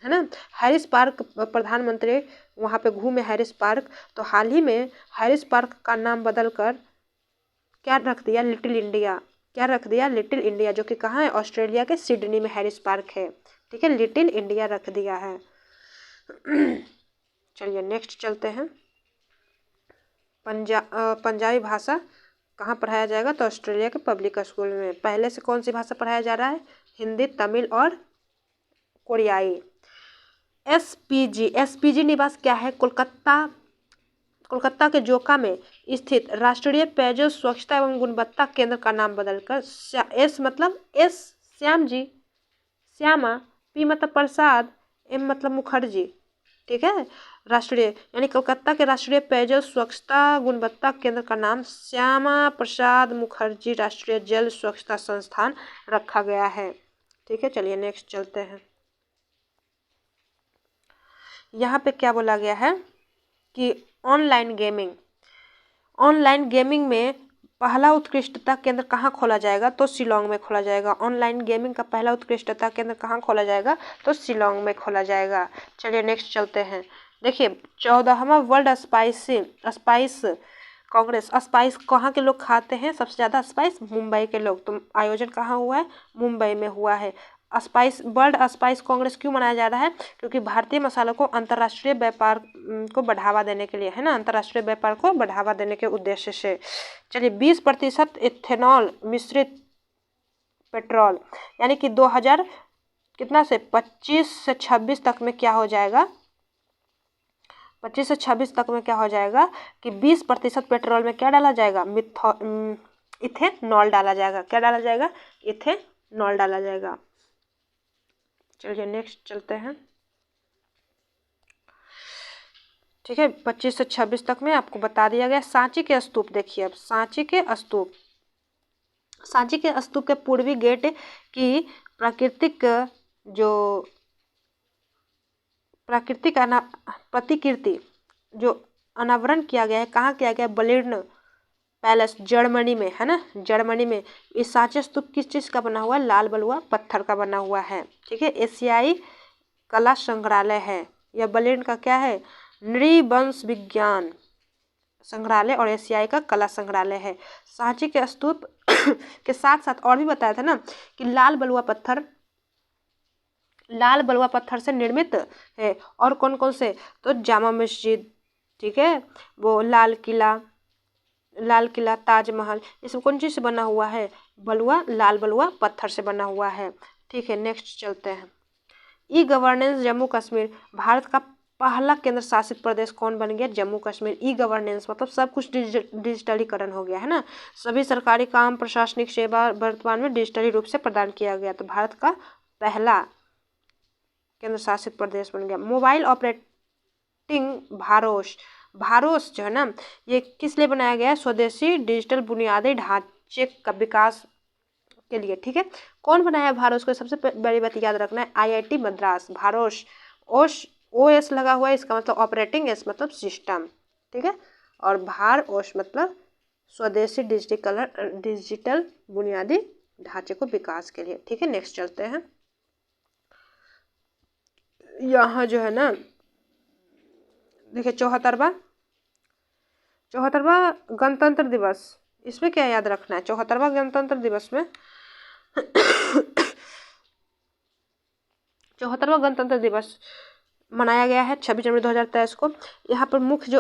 A: है ना, हैरिस पार्क प्रधानमंत्री वहाँ पे घूमे हैरिस पार्क, तो हाल ही में हैरिस पार्क का नाम बदलकर क्या रख दिया, लिटिल इंडिया। क्या रख दिया, लिटिल इंडिया, जो कि कहाँ है, ऑस्ट्रेलिया के सिडनी में हैरिस पार्क है। ठीक है, लिटिल इंडिया रख दिया है। चलिए नेक्स्ट चलते हैं। पंजाबी भाषा कहाँ पढ़ाया जाएगा, तो ऑस्ट्रेलिया के पब्लिक स्कूल में। पहले से कौन सी भाषा पढ़ाया जा रहा है, हिंदी, तमिल और कोरियाई। एसपीजी निवास क्या है, कोलकाता के जोका में स्थित राष्ट्रीय पेयजल स्वच्छता एवं गुणवत्ता केंद्र का नाम बदलकर एस मतलब एस श्याम जी, श्यामा, पी मतलब प्रसाद, एम मतलब मुखर्जी। ठीक है, राष्ट्रीय यानी कोलकाता के राष्ट्रीय पेयजल स्वच्छता गुणवत्ता केंद्र का नाम श्यामा प्रसाद मुखर्जी राष्ट्रीय जल स्वच्छता संस्थान रखा गया है। ठीक है, चलिए नेक्स्ट चलते हैं। यहाँ पे क्या बोला गया है कि ऑनलाइन गेमिंग में पहला उत्कृष्टता केंद्र कहाँ खोला जाएगा, तो शिलोंग में खोला जाएगा। ऑनलाइन गेमिंग का पहला उत्कृष्टता केंद्र कहाँ खोला जाएगा, तो शिलोंग में खोला जाएगा। चलिए नेक्स्ट चलते हैं। देखिए 14वां वर्ल्ड स्पाइस कांग्रेस, स्पाइस कहाँ के लोग खाते हैं सबसे ज़्यादा, स्पाइस मुंबई के लोग। तो आयोजन कहाँ हुआ है, मुंबई में हुआ है। वर्ल्ड स्पाइस कांग्रेस क्यों मनाया जा रहा है, क्योंकि भारतीय मसालों को अंतर्राष्ट्रीय व्यापार को बढ़ावा देने के लिए, है ना, अंतर्राष्ट्रीय व्यापार को बढ़ावा देने के उद्देश्य से। चलिए 20% इथेनॉल मिश्रित पेट्रोल, यानी कि 2000 कितना से 25 से 26 तक में क्या हो जाएगा, 25 से 26 तक में क्या हो जाएगा कि 20% पेट्रोल में क्या डाला जाएगा, इथेनॉल डाला जाएगा। क्या डाला जाएगा, इथेनॉल डाला जाएगा। चलिए नेक्स्ट चलते हैं। ठीक है, 25 से 26 तक में आपको बता दिया गया। सांची के स्तूप देखिए, अब सांची के स्तूप के पूर्वी गेट की प्रतिकृति जो अनावरण किया गया है, कहाँ किया गया, बर्लिन पैलेस जर्मनी में, है ना, जर्मनी में। इस सांची स्तूप किस चीज़ का बना हुआ है, लाल बलुआ पत्थर का बना हुआ है। ठीक है, एशियाई कला संग्रहालय है। यह बर्लिन का क्या है, नृवंश विज्ञान संग्रहालय और एशियाई का कला संग्रहालय है। सांची के स्तूप के साथ साथ और भी बताया था ना कि लाल बलुआ पत्थर से निर्मित है। और कौन कौन से, तो जामा मस्जिद, ठीक है, वो लाल किला, ताजमहल, ये सब कौन चीज़ से बना हुआ है, लाल बलुआ पत्थर से बना हुआ है। ठीक है, नेक्स्ट चलते हैं। ई गवर्नेंस जम्मू कश्मीर, भारत का पहला केंद्र शासित प्रदेश कौन बन गया, जम्मू कश्मीर। ई गवर्नेंस मतलब सब कुछ डिजिटलीकरण हो गया, है ना, सभी सरकारी काम प्रशासनिक सेवा वर्तमान में डिजिटली रूप से प्रदान किया गया, तो भारत का पहला केंद्र शासित प्रदेश बन गया। मोबाइल ऑपरेटिंग भारोस जो है ना, ये किस लिए बनाया गया है, स्वदेशी डिजिटल बुनियादी ढांचे का विकास के लिए। ठीक है, कौन बनाया भारोस को, सबसे बड़ी बात याद रखना है, IIT मद्रास। भारोस OS लगा हुआ है, इसका मतलब ऑपरेटिंग, एस मतलब सिस्टम। ठीक है, और भारोस मतलब स्वदेशी डिजिटल बुनियादी ढांचे को विकास के लिए। ठीक है, नेक्स्ट चलते हैं। यहाँ जो है ना, देखिए 74वां गणतंत्र दिवस, इसमें क्या याद रखना है, 74वां गणतंत्र दिवस में 74वां गणतंत्र दिवस मनाया गया है 26 जनवरी 2023 को। यहाँ पर मुख्य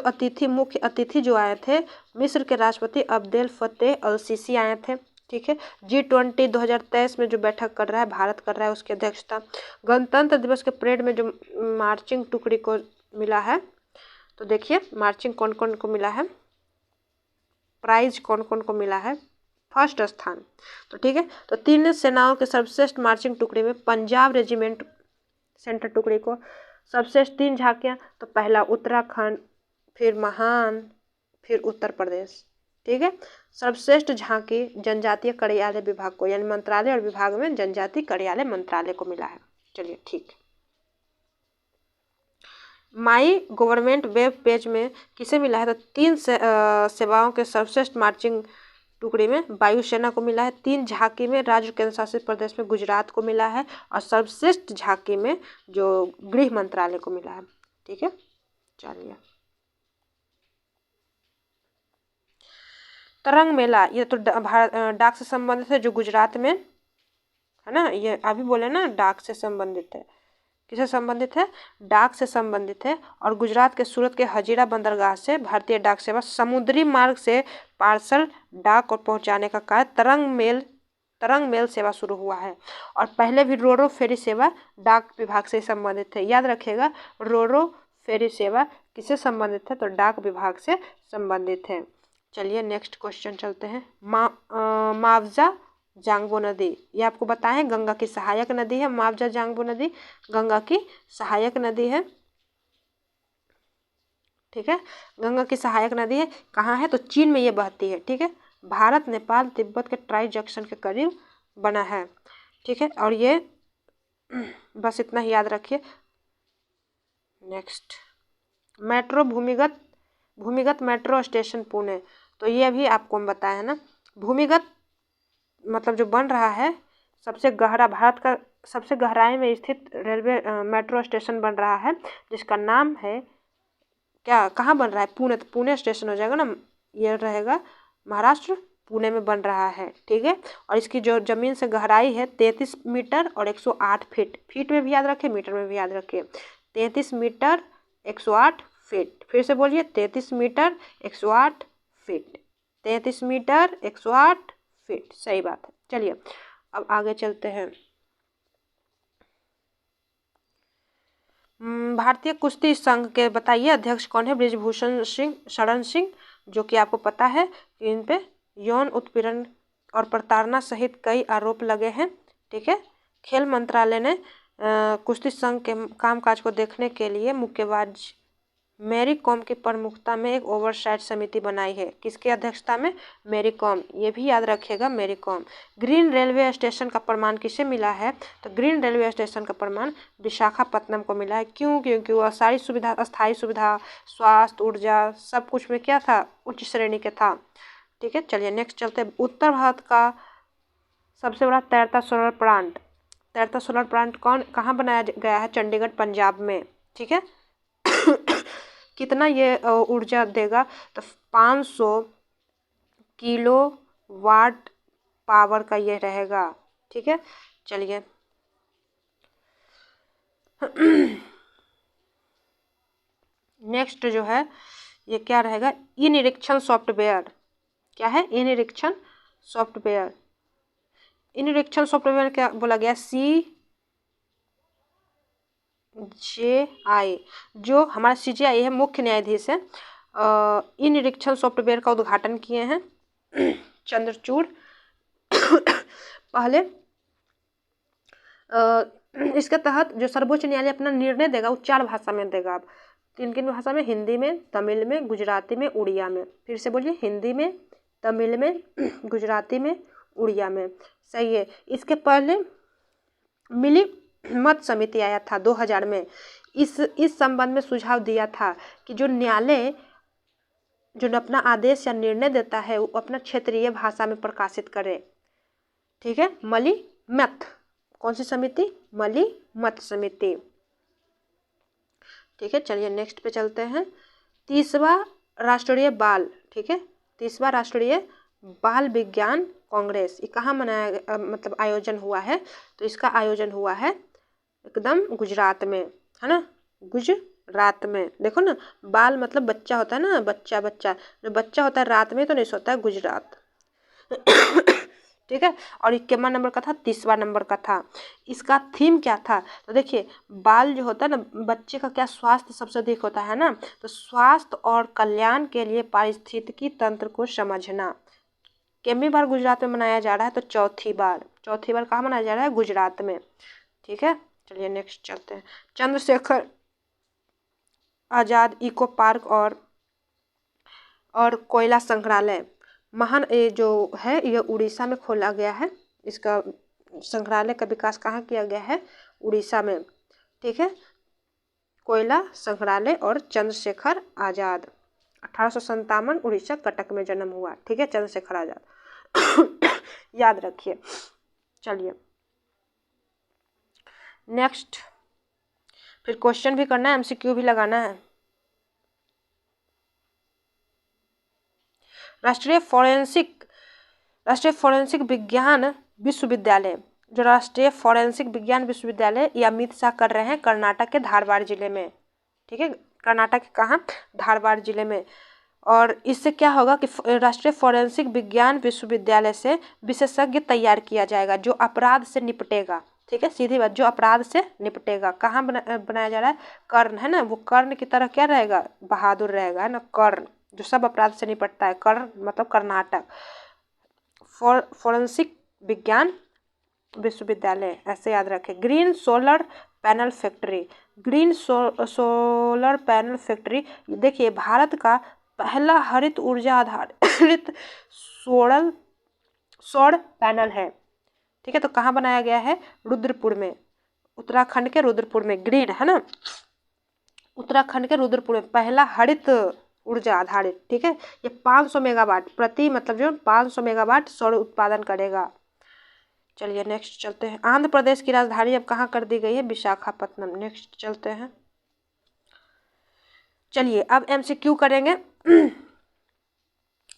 A: अतिथि जो आए थे, मिस्र के राष्ट्रपति अब्देल फतेह अल सीसी आए थे। ठीक है, G20 2023 में जो बैठक कर रहा है, भारत कर रहा है, उसकी अध्यक्षता। गणतंत्र दिवस के परेड में जो मार्चिंग टुकड़ी को मिला है, तो देखिए मार्चिंग कौन कौन को मिला है, प्राइज कौन कौन को मिला है, फर्स्ट स्थान। तो ठीक है, तो 3 सेनाओं के सर्वश्रेष्ठ मार्चिंग टुकड़ी में पंजाब रेजिमेंट सेंटर टुकड़ी को सर्वश्रेष्ठ 3 झांकियाँ, तो पहला उत्तराखंड, फिर महान, फिर उत्तर प्रदेश। ठीक है। सर्वश्रेष्ठ झांकी जनजातीय कार्यालय विभाग को, यानी मंत्रालय और विभाग में जनजातीय कार्यालय मंत्रालय को मिला है। चलिए ठीक है। माई गवर्नमेंट वेब पेज में किसे मिला है, तो 3 सेवाओं के सर्वश्रेष्ठ मार्चिंग टुकड़ी में वायुसेना को मिला है, 3 झांकी में राज्य केंद्र शासित प्रदेश में गुजरात को मिला है, और सर्वश्रेष्ठ झांकी में जो गृह मंत्रालय को मिला है। ठीक है। चलिए, तरंग मेला, ये तो डाक से संबंधित है, जो गुजरात में है ना, ये अभी बोले ना डाक से संबंधित है। किससे संबंधित है, डाक से संबंधित है। और गुजरात के सूरत के हजीरा बंदरगाह से भारतीय डाक सेवा समुद्री मार्ग से पार्सल डाक और पहुंचाने का कार्य तरंग मेल सेवा शुरू हुआ है। और पहले भी रोरो फेरी सेवा डाक विभाग से संबंधित है। याद रखिएगा, रोरो फेरी सेवा किससे संबंधित है, तो डाक विभाग से संबंधित है। चलिए नेक्स्ट क्वेश्चन चलते हैं। मावजा जांगबो नदी, ये आपको बताएं गंगा की सहायक नदी है। मावजा जांगबो नदी गंगा की सहायक नदी है। ठीक है, गंगा की सहायक नदी है। कहाँ है, तो चीन में ये बहती है। ठीक है, भारत नेपाल तिब्बत के ट्राई जंक्शन के करीब बना है। ठीक है, और ये बस इतना ही याद रखिए। नेक्स्ट, मेट्रो भूमिगत मेट्रो स्टेशन पुणे, तो ये भी आपको हम बताया ना। भूमिगत मतलब जो बन रहा है, सबसे गहरा, भारत का सबसे गहराई में स्थित रेलवे मेट्रो स्टेशन बन रहा है, जिसका नाम है क्या, कहाँ बन रहा है, पुणे, तो पुणे स्टेशन हो जाएगा ना, ये रहेगा महाराष्ट्र, पुणे में बन रहा है। ठीक है, और इसकी जो जमीन से गहराई है 33 मीटर और 108 फीट, फीट में भी याद रखें, मीटर में भी याद रखें। 33 मीटर 108 फीट, फिर से बोलिए 33 मीटर 108 फीट, 33 मीटर 108 फीट, सही बात है। चलिए अब आगे चलते हैं। भारतीय कुश्ती संघ के बताइए अध्यक्ष कौन है, ब्रिजभूषण सिंह शरण सिंह, जो कि आपको पता है कि इन पे यौन उत्पीड़न और प्रताड़ना सहित कई आरोप लगे हैं। ठीक है, खेल मंत्रालय ने कुश्ती संघ के कामकाज को देखने के लिए मुक्केबाज मैरी कॉम की प्रमुखता में एक ओवरसाइट समिति बनाई है। किसकी अध्यक्षता में, मैरी कॉम, ये भी याद रखिएगा, Mary Kom. Green railway station का प्रमाण किसे मिला है, तो ग्रीन रेलवे स्टेशन का प्रमाण विशाखापत्तनम को मिला है। क्यों, क्योंकि वह सारी सुविधा, अस्थायी सुविधा, स्वास्थ्य, ऊर्जा, सब कुछ में क्या था, उच्च श्रेणी के था। ठीक है, चलिए नेक्स्ट चलते हैं। उत्तर भारत का सबसे बड़ा तैरता सोलर प्लांट कहाँ बनाया गया है, चंडीगढ़ पंजाब में। ठीक है, कितना ये ऊर्जा देगा, तो 500 किलो वाट पावर का ये रहेगा। ठीक है, चलिए नेक्स्ट जो है ये क्या रहेगा, ई निरीक्षण सॉफ्टवेयर, क्या है, ई निरीक्षण सॉफ्टवेयर। ई निरीक्षण सॉफ्टवेयर क्या बोला गया, CJI, जो हमारा CJI है, मुख्य न्यायाधीश है, ई निरीक्षण सॉफ्टवेयर का उद्घाटन किए हैं चंद्रचूड़। पहले इसके तहत जो सर्वोच्च न्यायालय अपना निर्णय देगा वो 4 भाषा में देगा। अब किन भाषा में, हिंदी में, तमिल में, गुजराती में, उड़िया में। फिर से बोलिए, हिंदी में, तमिल में, गुजराती में, उड़िया में। सही है। इसके पहले मिली मत समिति आया था 2000 में, इस संबंध में सुझाव दिया था कि जो न्यायालय जो अपना आदेश या निर्णय देता है वो अपना क्षेत्रीय भाषा में प्रकाशित करे। ठीक है, मली मत, कौन सी समिति, मली मत समिति। ठीक है, चलिए नेक्स्ट पे चलते हैं। 30वां राष्ट्रीय बाल, ठीक है, 30वां राष्ट्रीय बाल विज्ञान कांग्रेस, ये कहाँ मनाया मतलब आयोजन हुआ है, तो इसका आयोजन हुआ है एकदम गुजरात में, है ना, गुजरात में। देखो ना, बाल मतलब बच्चा होता है ना, बच्चा जो बच्चा होता है रात में तो नहीं सोता है, गुजरात। ठीक है, और 51 नंबर का था, 30वां नंबर का था। इसका थीम क्या था, तो देखिए बाल जो होता है ना, बच्चे का क्या स्वास्थ्य सबसे अधिक होता है ना, तो स्वास्थ्य और कल्याण के लिए पारिस्थितिकी तंत्र को समझना। कितनी बार गुजरात में मनाया जा रहा है, तो चौथी बार कहाँ मनाया जा रहा है, गुजरात में। ठीक है, चलिए नेक्स्ट चलते हैं। चंद्रशेखर आजाद इको पार्क और कोयला संग्रहालय, महान ये जो है ये उड़ीसा में खोला गया है। इसका संग्रहालय का विकास कहाँ किया गया है? उड़ीसा में। ठीक है, कोयला संग्रहालय और चंद्रशेखर आज़ाद। 1857 उड़ीसा कटक में जन्म हुआ। ठीक है, चंद्रशेखर आज़ाद याद रखिए। चलिए नेक्स्ट, फिर क्वेश्चन भी करना है, एमसीक्यू भी लगाना है। राष्ट्रीय फोरेंसिक विज्ञान विश्वविद्यालय, जो राष्ट्रीय फोरेंसिक विज्ञान विश्वविद्यालय ये अमित शाह कर रहे हैं कर्नाटक के धारवाड़ जिले में। ठीक है, कर्नाटक के कहाँ? धारवाड़ जिले में। और इससे क्या होगा कि राष्ट्रीय फोरेंसिक विज्ञान विश्वविद्यालय से विशेषज्ञ तैयार किया जाएगा जो अपराध से निपटेगा। ठीक है, सीधी बात, जो अपराध से निपटेगा। कहाँ बनाया जा रहा है? कर्ण है ना, वो कर्ण की तरह क्या रहेगा? बहादुर रहेगा, है ना, कर्ण, जो सब अपराध से निपटता है। कर्ण मतलब कर्नाटक। फोरेंसिक विज्ञान विश्वविद्यालय, ऐसे याद रखें। Green solar panel factory, green solar panel factory, देखिए भारत का पहला हरित ऊर्जा आधारित सौर पैनल है। ठीक है, तो कहाँ बनाया गया है? रुद्रपुर में, उत्तराखंड के रुद्रपुर में। ग्रीन है ना, उत्तराखंड के रुद्रपुर में पहला हरित ऊर्जा आधारित। ठीक है, ये 500 मेगावाट प्रति, मतलब जो 500 मेगावाट सौर उत्पादन करेगा। चलिए नेक्स्ट चलते हैं। आंध्र प्रदेश की राजधानी अब कहाँ कर दी गई है? विशाखापत्तनम। नेक्स्ट चलते हैं। चलिए अब एमसीक्यू करेंगे।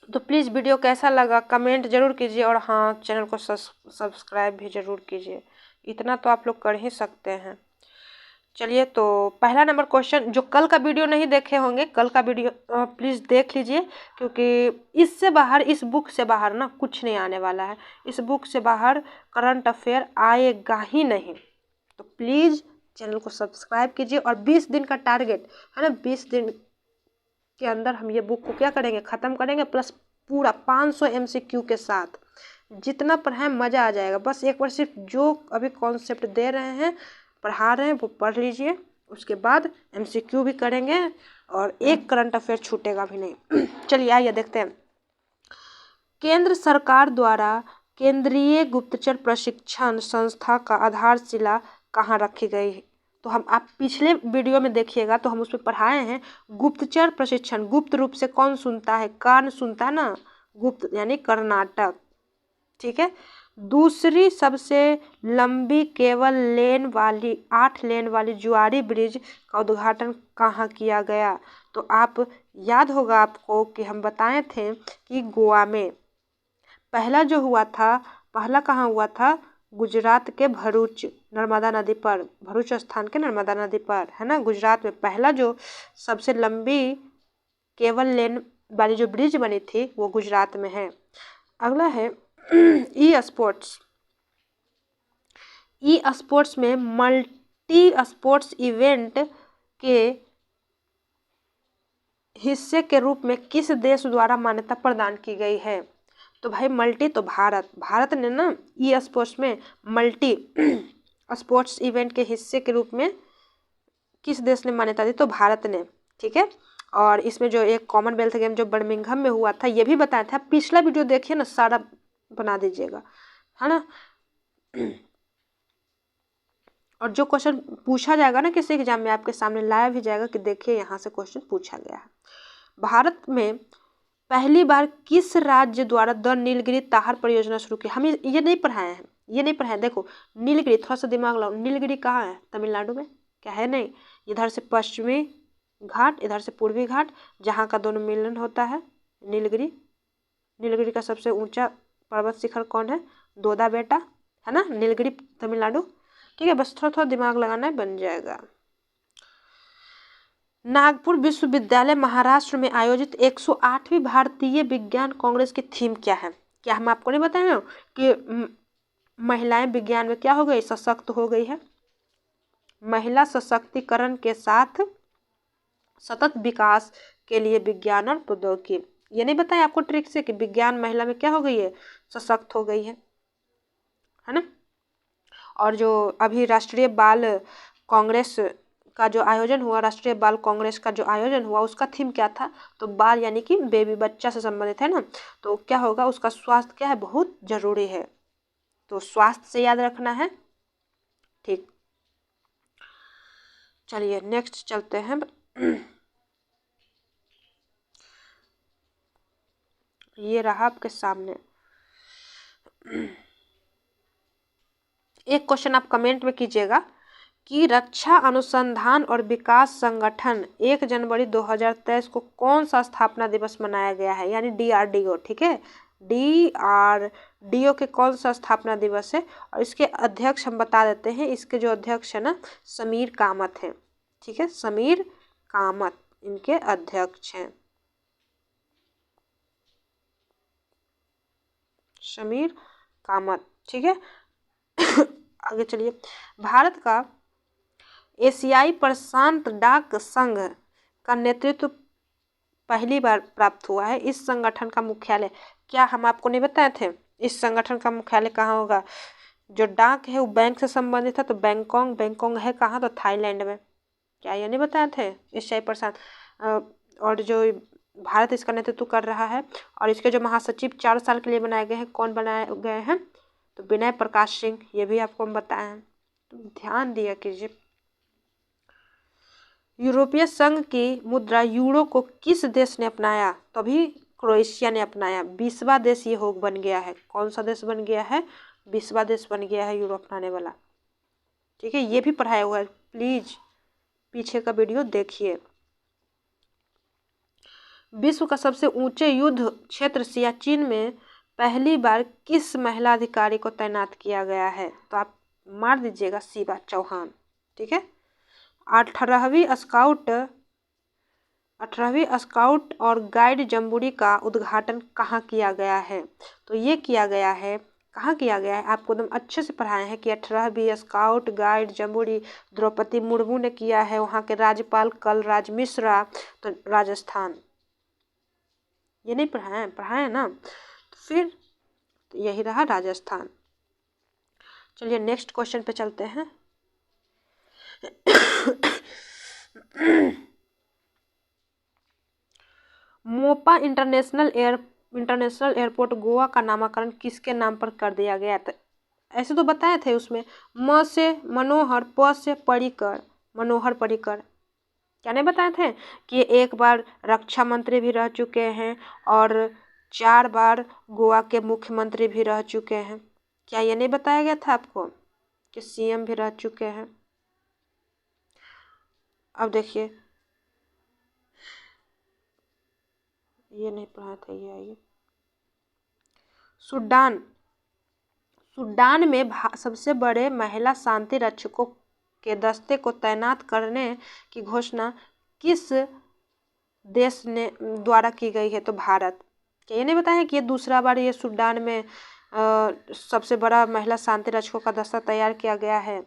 A: तो प्लीज़ वीडियो कैसा लगा कमेंट जरूर कीजिए, और हाँ चैनल को सब्सक्राइब भी जरूर कीजिए, इतना तो आप लोग कर ही सकते हैं। चलिए तो पहला नंबर क्वेश्चन, जो कल का वीडियो नहीं देखे होंगे, कल का वीडियो प्लीज़ देख लीजिए, क्योंकि इससे बाहर, इस बुक से बाहर ना कुछ नहीं आने वाला है। इस बुक से बाहर करंट अफेयर आएगा ही नहीं। तो प्लीज़ चैनल को सब्सक्राइब कीजिए, और 20 दिन का टारगेट है ना, 20 दिन के अंदर हम ये बुक को क्या करेंगे? ख़त्म करेंगे, प्लस पूरा 500 एमसीक्यू के साथ। जितना पढ़ाएं मज़ा आ जाएगा। बस एक बार सिर्फ जो अभी कॉन्सेप्ट दे रहे हैं, पढ़ा रहे हैं, वो पढ़ लीजिए, उसके बाद एमसीक्यू भी करेंगे, और एक करंट अफेयर छूटेगा भी नहीं। चलिए आइए देखते हैं। केंद्र सरकार द्वारा केंद्रीय गुप्तचर प्रशिक्षण संस्था का आधारशिला कहाँ रखी गई है? तो आप पिछले वीडियो में देखिएगा, तो हम उसमें पढ़ाए हैं गुप्तचर प्रशिक्षण। गुप्त रूप से कौन सुनता है? कान सुनता है ना, गुप्त यानी कर्नाटक। ठीक है, दूसरी सबसे लंबी केवल लेन वाली 8 लेन वाली जुआरी ब्रिज का उद्घाटन कहाँ किया गया? तो आप याद होगा आपको कि हम बताए थे कि गोवा में। पहला जो हुआ था, पहला कहाँ हुआ था? गुजरात के भरूच, नर्मदा नदी पर, भरूच स्थान के नर्मदा नदी पर, है ना, गुजरात में पहला जो सबसे लंबी केवल लेन वाली जो ब्रिज बनी थी वो गुजरात में है। अगला है ई स्पोर्ट्स। ई स्पोर्ट्स में मल्टी स्पोर्ट्स इवेंट के हिस्से के रूप में किस देश द्वारा मान्यता प्रदान की गई है? तो भाई मल्टी तो भारत ने ना ई स्पोर्ट्स में मल्टी स्पोर्ट्स इवेंट के हिस्से के रूप में किस देश ने मान्यता दी? तो भारत ने। ठीक है, और इसमें जो एक कॉमनवेल्थ गेम जो बर्मिंघम में हुआ था, ये भी बताया था। पिछला वीडियो देखिए ना, सारा बना दीजिएगा, है ना। और जो क्वेश्चन पूछा जाएगा ना किसी एग्जाम में, आपके सामने लाया भी जाएगा कि देखिए यहाँ से क्वेश्चन पूछा गया है। भारत में पहली बार किस राज्य द्वारा द नीलगिरी ताहर परियोजना शुरू की? हम ये नहीं पढ़ाए हैं, ये नहीं पढ़ाए। देखो नीलगिरी, थोड़ा सा दिमाग लगाओ, नीलगिरी कहाँ है? तमिलनाडु में, क्या है? नहीं, इधर से पश्चिमी घाट, इधर से पूर्वी घाट, जहाँ का दोनों मिलन होता है, नीलगिरी। नीलगिरी का सबसे ऊंचा पर्वत शिखर कौन है? दोदा बेटा, है ना, नीलगिरी तमिलनाडु। ठीक है, बस थोड़ा थोड़ा दिमाग लगाना है, बन जाएगा। नागपुर विश्वविद्यालय महाराष्ट्र में आयोजित 108वीं भारतीय विज्ञान कांग्रेस की थीम क्या है? क्या हम आपको नहीं बताए कि महिलाएं विज्ञान में क्या हो गई? सशक्त हो गई है। महिला सशक्तिकरण के साथ सतत विकास के लिए विज्ञान और प्रौद्योगिकी। ये नहीं बताया आपको ट्रिक से कि विज्ञान महिला में क्या हो गई है? सशक्त हो गई है ना। और जो अभी राष्ट्रीय बाल कांग्रेस का जो आयोजन हुआ, राष्ट्रीय बाल कांग्रेस का जो आयोजन हुआ, उसका थीम क्या था? तो बाल यानी कि बेबी, बच्चा से संबंधित है ना। तो क्या होगा? उसका स्वास्थ्य क्या है? बहुत जरूरी है, तो स्वास्थ्य से याद रखना है। ठीक, चलिए नेक्स्ट चलते हैं। ये रहा आपके सामने। एक क्वेश्चन आप कमेंट में कीजिएगा कि रक्षा अनुसंधान और विकास संगठन 1 जनवरी 2023 को कौन सा स्थापना दिवस मनाया गया है, यानी DRDO। ठीक है, DRDO के कौन सा स्थापना दिवस है? और इसके अध्यक्ष हम बता देते हैं। इसके जो अध्यक्ष है ना, समीर कामत हैं। ठीक है, समीर कामत इनके अध्यक्ष हैं, समीर कामत। ठीक है। आगे चलिए। भारत का एशियाई प्रशांत डाक संघ का नेतृत्व पहली बार प्राप्त हुआ है। इस संगठन का मुख्यालय, क्या हम आपको नहीं बताए थे इस संगठन का मुख्यालय कहाँ होगा? जो डाक है वो बैंक से संबंधित है, तो बैंकॉक, बैंकॉक है कहाँ? तो थाईलैंड में। क्या ये नहीं बताए थे? एशियाई प्रशांत। और जो भारत इसका नेतृत्व कर रहा है, और इसके जो महासचिव 4 साल के लिए बनाए गए हैं, कौन बनाए गए हैं? तो विनय प्रकाश सिंह, ये भी आपको हम बताए हैं, तो ध्यान दिया कीजिए। यूरोपीय संघ की मुद्रा यूरो को किस देश ने अपनाया? तो अभी क्रोएशिया ने अपनाया। 20वां देश ये हो बन गया है। कौन सा देश बन गया है? 20वां देश बन गया है यूरो अपनाने वाला। ठीक है, ये भी पढ़ाया हुआ है, प्लीज पीछे का वीडियो देखिए। विश्व का सबसे ऊंचे युद्ध क्षेत्र सियाचिन में पहली बार किस महिला अधिकारी को तैनात किया गया है? तो आप मार दीजिएगा, शिवा चौहान। ठीक है। 18वीं स्काउट और गाइड जम्बूरी का उद्घाटन कहाँ किया गया है? तो ये किया गया है, कहाँ किया गया है? आपको एकदम अच्छे से पढ़ाए हैं कि 18वीं scout guide jamboree Droupadi Murmu ने किया है। वहाँ के राज्यपाल कलराज मिश्रा, तो राजस्थान। ये नहीं पढ़ाए ना, तो फिर तो यही रहा राजस्थान। चलिए नेक्स्ट क्वेश्चन पे चलते हैं। मोपा इंटरनेशनल एयरपोर्ट गोवा का नामकरण किसके नाम पर कर दिया गया? तो ऐसे तो बताए थे उसमें, म से मनोहर, प से पर्रिकर, मनोहर पर्रिकर। क्या नहीं बताए थे कि एक बार रक्षा मंत्री भी रह चुके हैं और 4 बार गोवा के मुख्यमंत्री भी रह चुके हैं? क्या ये नहीं बताया गया था आपको कि CM भी रह चुके हैं? अब देखिए, ये नहीं पढ़ा था, ये आइए। सूडान में सबसे बड़े महिला शांति रक्षकों के दस्ते को तैनात करने की घोषणा किस देश ने द्वारा की गई है? तो भारत। क्या ये नहीं बताया कि ये दूसरा बार ये सूडान में सबसे बड़ा महिला शांति रक्षकों का दस्ता तैयार किया गया है?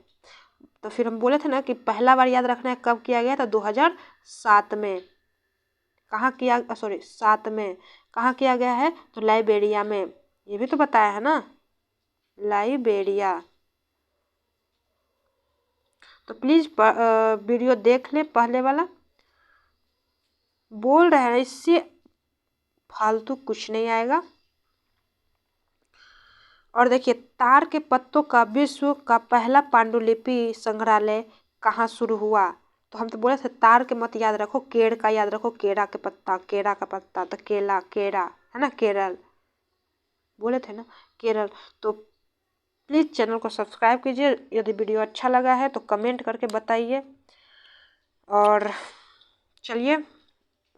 A: तो फिर हम बोले थे ना कि पहला बार याद रखना है कब किया गया था? 2007 में। कहाँ किया, 7 में कहाँ किया गया है? तो लाइबेरिया में। ये भी तो बताया है ना, लाइबेरिया। तो प्लीज वीडियो देख ले पहले वाला। बोल रहे हैं इससे फालतू कुछ नहीं आएगा। और देखिए, तार के पत्तों का विश्व का पहला पांडुलिपि संग्रहालय कहाँ शुरू हुआ? तो हम तो बोले थे तार के मत याद रखो, केड़ का याद रखो, केड़ा के पत्ता, केड़ा का पत्ता, तो केला, केड़ा है ना, केरल बोले थे ना, केरल। तो प्लीज़ चैनल को सब्सक्राइब कीजिए। यदि वीडियो अच्छा लगा है तो कमेंट करके बताइए। और चलिए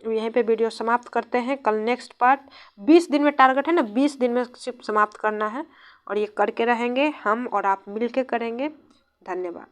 A: यहीं पे वीडियो समाप्त करते हैं। कल नेक्स्ट पार्ट, 20 दिन में टारगेट है ना, 20 दिन में सिर्फ समाप्त करना है, और ये करके रहेंगे हम और आप मिल के करेंगे। धन्यवाद।